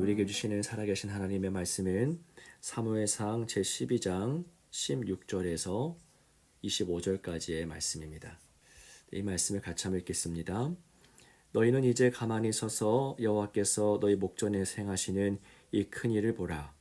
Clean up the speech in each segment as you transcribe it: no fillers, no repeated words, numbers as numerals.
우리에게 주시는 살아계신 하나님의 말씀은 사무엘상 제12장 16절에서 25절까지의 말씀입니다. 이 말씀을 같이 한번 읽겠습니다. 너희는 이제 가만히 서서 여호와께서 너희 목전에서 행하시는 이 큰 일을 보라.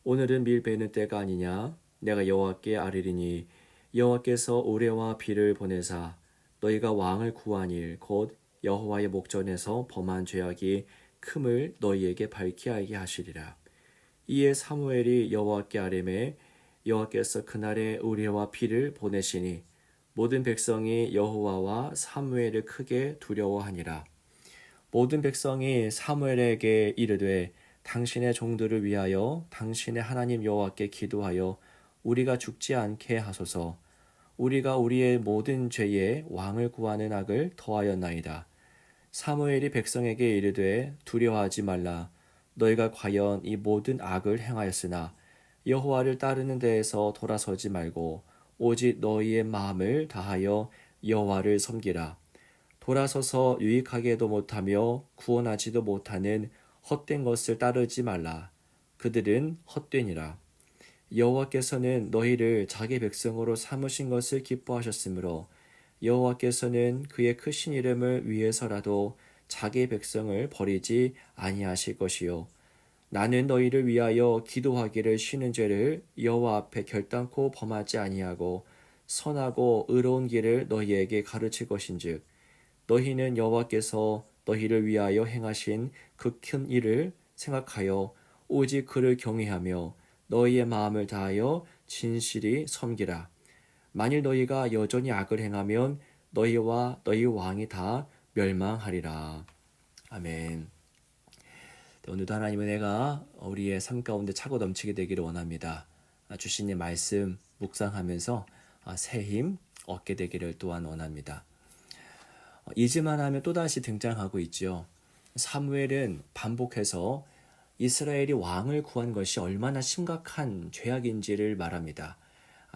오늘은 밀 베는 때가 아니냐. 내가 여호와께 아뢰리니 여호와께서 우레와 비를 보내사 너희가 왕을 구한 일 곧 여호와의 목전에서 범한 죄악이 큼을 너희에게 밝히 알게 하시리라. 이에 사무엘이 여호와께 아뢰매 여호와께서 그날에 우레와 비를 보내시니 모든 백성이 여호와와 사무엘을 크게 두려워하니라. 모든 백성이 사무엘에게 이르되 당신의 종들을 위하여 당신의 하나님 여호와께 기도하여 우리가 죽지 않게 하소서. 우리가 우리의 모든 죄에 왕을 구하는 악을 더하였나이다. 사무엘이 백성에게 이르되 두려워하지 말라. 너희가 과연 이 모든 악을 행하였으나 여호와를 따르는 데에서 돌아서지 말고 오직 너희의 마음을 다하여 여호와를 섬기라. 돌아서서 유익하게도 못하며 구원하지도 못하는 헛된 것을 따르지 말라. 그들은 헛되니라. 여호와께서는 너희를 자기 백성으로 삼으신 것을 기뻐하셨으므로 여호와께서는 그의 크신 이름을 위해서라도 자기 백성을 버리지 아니하실 것이요. 나는 너희를 위하여 기도하기를 쉬는 죄를 여호와 앞에 결단코 범하지 아니하고 선하고 의로운 길을 너희에게 가르칠 것인즉 너희는 여호와께서 너희를 위하여 행하신 그 큰 일을 생각하여 오직 그를 경외하며 너희의 마음을 다하여 진실이 섬기라. 만일 너희가 여전히 악을 행하면 너희와 너희 왕이 다 멸망하리라. 아멘. 오늘도 하나님은 내가 우리의 삶 가운데 차고 넘치게 되기를 원합니다. 주신 이 말씀 묵상하면서 새 힘 얻게 되기를 또한 원합니다. 잊을만 하면 또다시 등장하고 있죠. 사무엘은 반복해서 이스라엘이 왕을 구한 것이 얼마나 심각한 죄악인지를 말합니다.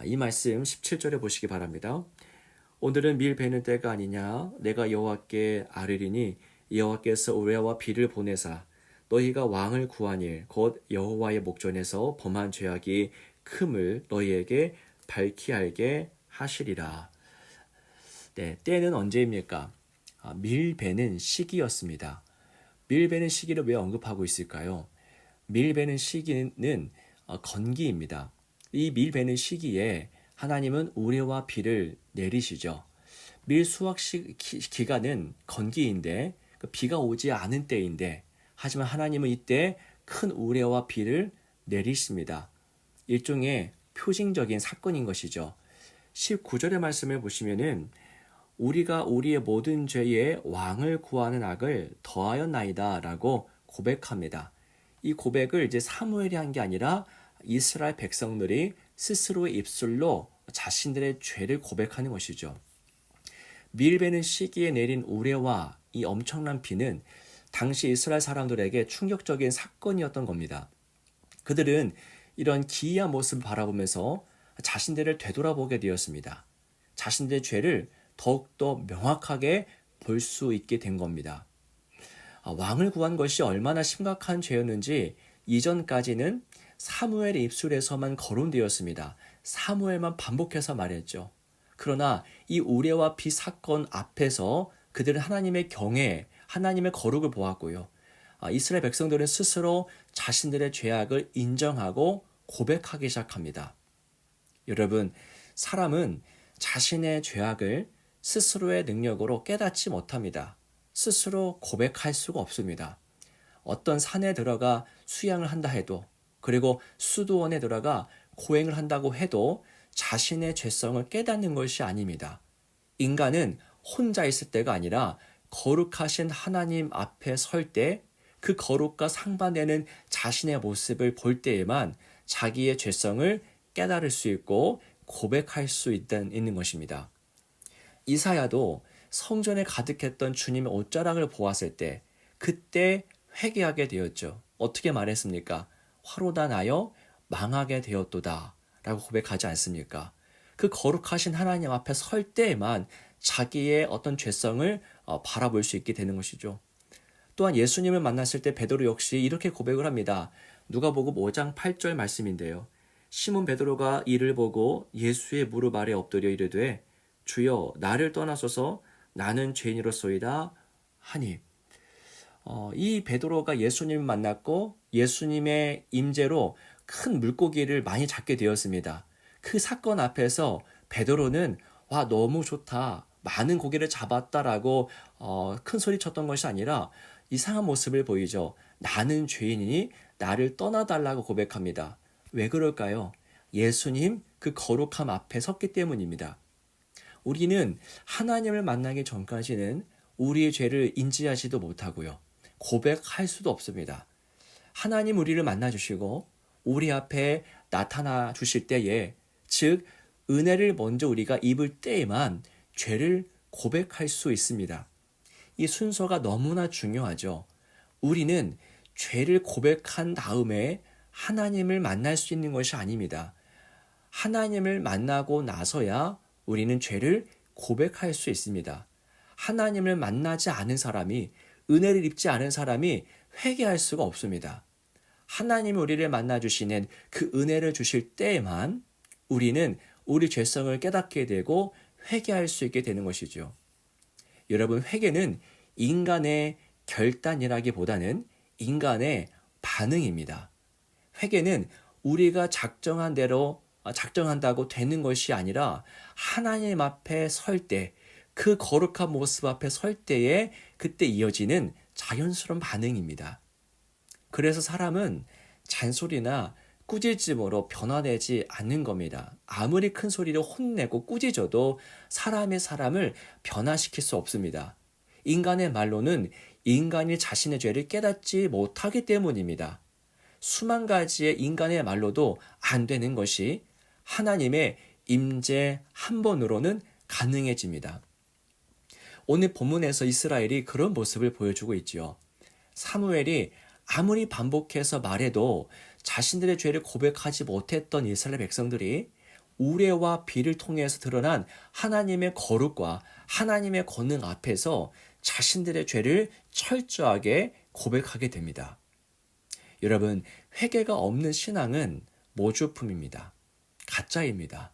이 말씀 17절에 보시기 바랍니다. 오늘은 밀 베는 때가 아니냐. 내가 여호와께 아뢰리니 여호와께서 우레와 비를 보내사 너희가 왕을 구한 일 곧 여호와의 목전에서 범한 죄악이 큼을 너희에게 밝히 알게 하시리라. 네, 때는 언제입니까? 밀 베는 시기였습니다. 밀 베는 시기를 왜 언급하고 있을까요? 밀 베는 시기는 건기입니다. 이 밀 베는 시기에 하나님은 우레와 비를 내리시죠. 밀 수확 기간은 건기인데 비가 오지 않은 때인데 하지만 하나님은 이때 큰 우레와 비를 내리십니다. 일종의 표징적인 사건인 것이죠. 19절의 말씀을 보시면은 우리가 우리의 모든 죄에 왕을 구하는 악을 더하였나이다 라고 고백합니다. 이 고백을 이제 사무엘이 한 게 아니라 이스라엘 백성들이 스스로의 입술로 자신들의 죄를 고백하는 것이죠. 밀 베는 시기에 내린 우레와 이 엄청난 비는 당시 이스라엘 사람들에게 충격적인 사건이었던 겁니다. 그들은 이런 기이한 모습을 바라보면서 자신들을 되돌아보게 되었습니다. 자신들의 죄를 더욱더 명확하게 볼 수 있게 된 겁니다. 왕을 구한 것이 얼마나 심각한 죄였는지 이전까지는 사무엘의 입술에서만 거론되었습니다. 사무엘만 반복해서 말했죠. 그러나 이 우레와 비 사건 앞에서 그들은 하나님의 경외, 하나님의 거룩을 보았고요. 이스라엘 백성들은 스스로 자신들의 죄악을 인정하고 고백하기 시작합니다. 여러분, 사람은 자신의 죄악을 스스로의 능력으로 깨닫지 못합니다. 스스로 고백할 수가 없습니다. 어떤 산에 들어가 수양을 한다 해도 그리고 수도원에 들어가 고행을 한다고 해도 자신의 죄성을 깨닫는 것이 아닙니다. 인간은 혼자 있을 때가 아니라 거룩하신 하나님 앞에 설 때 그 거룩과 상반되는 자신의 모습을 볼 때에만 자기의 죄성을 깨달을 수 있고 고백할 수 있는 것입니다. 이사야도 성전에 가득했던 주님의 옷자락을 보았을 때 그때 회개하게 되었죠. 어떻게 말했습니까? 화로다 나여 망하게 되었도다 라고 고백하지 않습니까? 그 거룩하신 하나님 앞에 설 때에만 자기의 어떤 죄성을 바라볼 수 있게 되는 것이죠. 또한 예수님을 만났을 때 베드로 역시 이렇게 고백을 합니다. 누가복음 5장 8절 말씀인데요. 시몬 베드로가 이를 보고 예수의 무릎 아래 엎드려 이르되 주여 나를 떠나소서 나는 죄인이로소이다 하니, 이 베드로가 예수님을 만났고 예수님의 임재로 큰 물고기를 많이 잡게 되었습니다. 그 사건 앞에서 베드로는 와 너무 좋다, 많은 고기를 잡았다라고 큰 소리 쳤던 것이 아니라 이상한 모습을 보이죠. 나는 죄인이니 나를 떠나달라고 고백합니다. 왜 그럴까요? 예수님 그 거룩함 앞에 섰기 때문입니다. 우리는 하나님을 만나기 전까지는 우리의 죄를 인지하지도 못하고요. 고백할 수도 없습니다. 하나님 우리를 만나주시고 우리 앞에 나타나 주실 때에, 즉 은혜를 먼저 우리가 입을 때에만 죄를 고백할 수 있습니다. 이 순서가 너무나 중요하죠. 우리는 죄를 고백한 다음에 하나님을 만날 수 있는 것이 아닙니다. 하나님을 만나고 나서야 우리는 죄를 고백할 수 있습니다. 하나님을 만나지 않은 사람이, 은혜를 입지 않은 사람이 회개할 수가 없습니다. 하나님이 우리를 만나주시는 그 은혜를 주실 때에만 우리는 우리 죄성을 깨닫게 되고 회개할 수 있게 되는 것이죠. 여러분, 회개는 인간의 결단이라기보다는 인간의 반응입니다. 회개는 우리가 작정한다고 되는 것이 아니라 하나님 앞에 설 때, 그 거룩한 모습 앞에 설 때에 그때 이어지는 자연스러운 반응입니다. 그래서 사람은 잔소리나 꾸짖음으로 변화되지 않는 겁니다. 아무리 큰 소리로 혼내고 꾸짖어도 사람을 변화시킬 수 없습니다. 인간의 말로는 인간이 자신의 죄를 깨닫지 못하기 때문입니다. 수만 가지의 인간의 말로도 안 되는 것이 하나님의 임재 한 번으로는 가능해집니다. 오늘 본문에서 이스라엘이 그런 모습을 보여주고 있지요. 사무엘이 아무리 반복해서 말해도 자신들의 죄를 고백하지 못했던 이스라엘 백성들이 우레와 비를 통해서 드러난 하나님의 거룩과 하나님의 권능 앞에서 자신들의 죄를 철저하게 고백하게 됩니다. 여러분, 회개가 없는 신앙은 모조품입니다. 가짜입니다.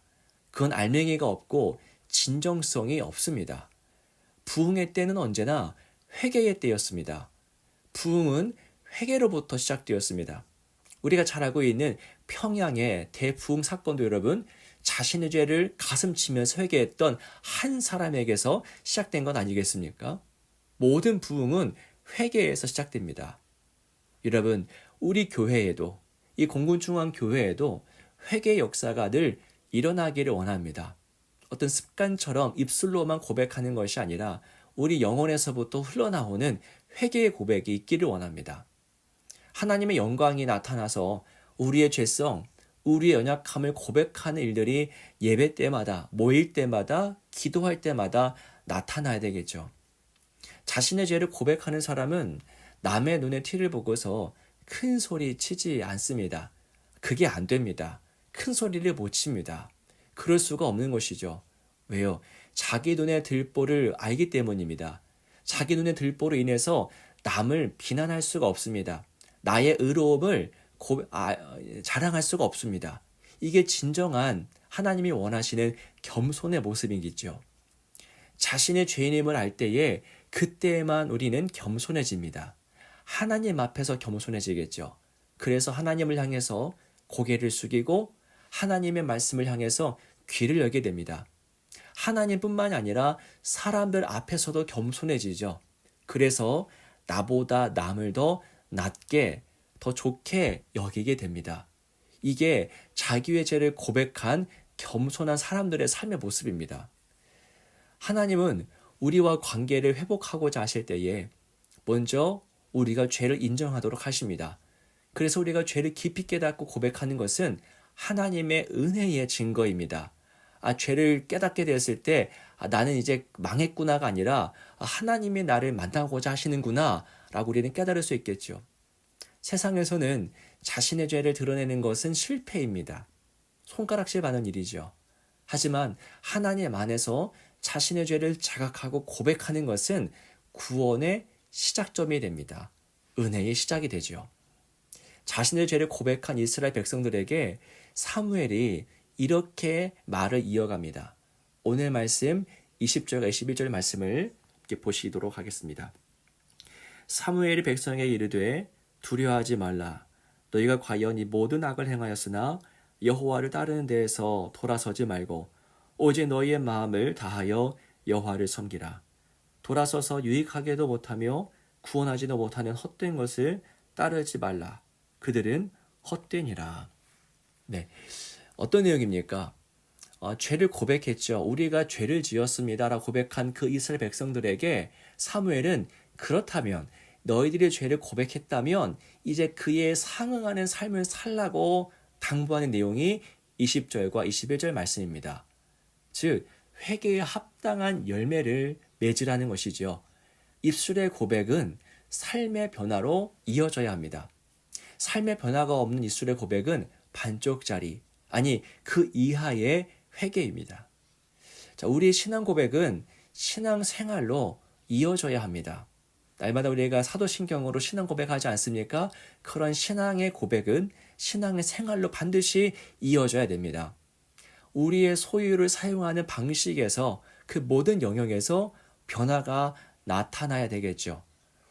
그건 알맹이가 없고 진정성이 없습니다. 부흥의 때는 언제나 회개의 때였습니다. 부흥은 회개로부터 시작되었습니다. 우리가 잘 알고 있는 평양의 대부흥 사건도 여러분, 자신의 죄를 가슴치면서 회개했던 한 사람에게서 시작된 건 아니겠습니까? 모든 부흥은 회개에서 시작됩니다. 여러분, 우리 교회에도, 이 공군중앙교회에도 회개의 역사가 늘 일어나기를 원합니다. 어떤 습관처럼 입술로만 고백하는 것이 아니라 우리 영혼에서부터 흘러나오는 회개의 고백이 있기를 원합니다. 하나님의 영광이 나타나서 우리의 죄성, 우리의 연약함을 고백하는 일들이 예배 때마다, 모일 때마다, 기도할 때마다 나타나야 되겠죠. 자신의 죄를 고백하는 사람은 남의 눈에 티를 보고서 큰 소리 치지 않습니다. 그게 안 됩니다. 큰 소리를 못 칩니다. 그럴 수가 없는 것이죠. 왜요? 자기 눈에 들보를 알기 때문입니다. 자기 눈에 들보로 인해서 남을 비난할 수가 없습니다. 나의 의로움을 자랑할 수가 없습니다. 이게 진정한 하나님이 원하시는 겸손의 모습이겠죠. 자신의 죄인임을 알 때에 그때에만 우리는 겸손해집니다. 하나님 앞에서 겸손해지겠죠. 그래서 하나님을 향해서 고개를 숙이고 하나님의 말씀을 향해서 귀를 열게 됩니다. 하나님뿐만이 아니라 사람들 앞에서도 겸손해지죠. 그래서 나보다 남을 더 낮게, 더 좋게 여기게 됩니다. 이게 자기의 죄를 고백한 겸손한 사람들의 삶의 모습입니다. 하나님은 우리와 관계를 회복하고자 하실 때에 먼저 우리가 죄를 인정하도록 하십니다. 그래서 우리가 죄를 깊이 깨닫고 고백하는 것은 하나님의 은혜의 증거입니다. 죄를 깨닫게 되었을 때 나는 이제 망했구나가 아니라 하나님이 나를 만나고자 하시는구나 라고 우리는 깨달을 수 있겠죠. 세상에서는 자신의 죄를 드러내는 것은 실패입니다. 손가락질 받는 일이죠. 하지만 하나님 안에서 자신의 죄를 자각하고 고백하는 것은 구원의 시작점이 됩니다. 은혜의 시작이 되죠. 자신의 죄를 고백한 이스라엘 백성들에게 사무엘이 이렇게 말을 이어갑니다. 오늘 말씀 20절과 21절 말씀을 보시도록 하겠습니다. 사무엘이 백성에게 이르되 두려워하지 말라. 너희가 과연 이 모든 악을 행하였으나 여호와를 따르는 데에서 돌아서지 말고 오직 너희의 마음을 다하여 여호와를 섬기라. 돌아서서 유익하게도 못하며 구원하지도 못하는 헛된 것을 따르지 말라. 그들은 헛되니라. 네, 어떤 내용입니까? 죄를 고백했죠. 우리가 죄를 지었습니다 라고 고백한 그 이스라엘 백성들에게 사무엘은 그렇다면 너희들이 죄를 고백했다면 이제 그에 상응하는 삶을 살라고 당부하는 내용이 20절과 21절 말씀입니다. 즉 회개에 합당한 열매를 맺으라는 것이죠. 입술의 고백은 삶의 변화로 이어져야 합니다. 삶의 변화가 없는 입술의 고백은 반쪽짜리, 아니 그 이하의 회개입니다. 자, 우리의 신앙 고백은 신앙 생활로 이어져야 합니다. 날마다 우리가 사도신경으로 신앙 고백하지 않습니까? 그런 신앙의 고백은 신앙의 생활로 반드시 이어져야 됩니다. 우리의 소유를 사용하는 방식에서 그 모든 영역에서 변화가 나타나야 되겠죠.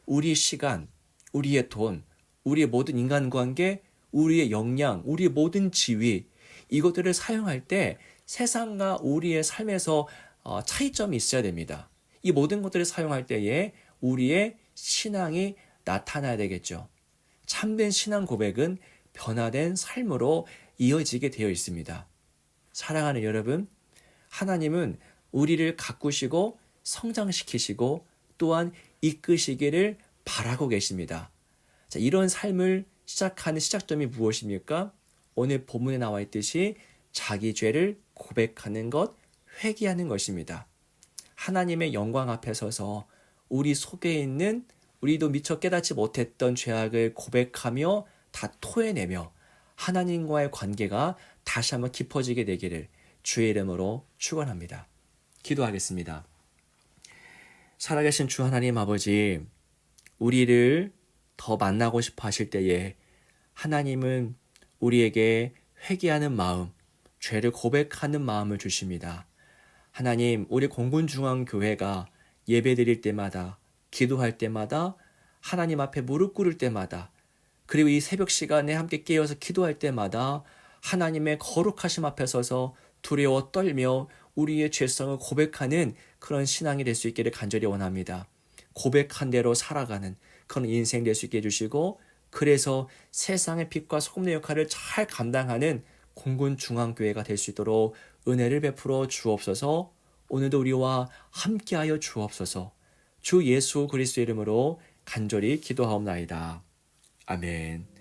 우리의 시간, 우리의 돈, 우리의 모든 인간관계, 우리의 역량, 우리의 모든 지위, 이것들을 사용할 때 세상과 우리의 삶에서 차이점이 있어야 됩니다. 이 모든 것들을 사용할 때에 우리의 신앙이 나타나야 되겠죠. 참된 신앙 고백은 변화된 삶으로 이어지게 되어 있습니다. 사랑하는 여러분, 하나님은 우리를 가꾸시고 성장시키시고 또한 이끄시기를 바라고 계십니다. 자, 이런 삶을 시작하는 시작점이 무엇입니까? 오늘 본문에 나와 있듯이 자기 죄를 고백하는 것, 회개하는 것입니다. 하나님의 영광 앞에 서서 우리 속에 있는 우리도 미처 깨닫지 못했던 죄악을 고백하며 다 토해내며 하나님과의 관계가 다시 한번 깊어지게 되기를 주의 이름으로 축원합니다. 기도하겠습니다. 살아계신 주 하나님 아버지, 우리를 더 만나고 싶어 하실 때에 하나님은 우리에게 회개하는 마음, 죄를 고백하는 마음을 주십니다. 하나님, 우리 공군중앙교회가 예배드릴 때마다, 기도할 때마다, 하나님 앞에 무릎 꿇을 때마다, 그리고 이 새벽 시간에 함께 깨어서 기도할 때마다 하나님의 거룩하심 앞에 서서 두려워 떨며 우리의 죄성을 고백하는 그런 신앙이 될 수 있기를 간절히 원합니다. 고백한 대로 살아가는 그런 인생 될 수 있게 해주시고, 그래서 세상의 빛과 소금의 역할을 잘 감당하는 공군중앙교회가 될 수 있도록 은혜를 베풀어 주옵소서. 오늘도 우리와 함께하여 주옵소서. 주 예수 그리스도의 이름으로 간절히 기도하옵나이다. 아멘.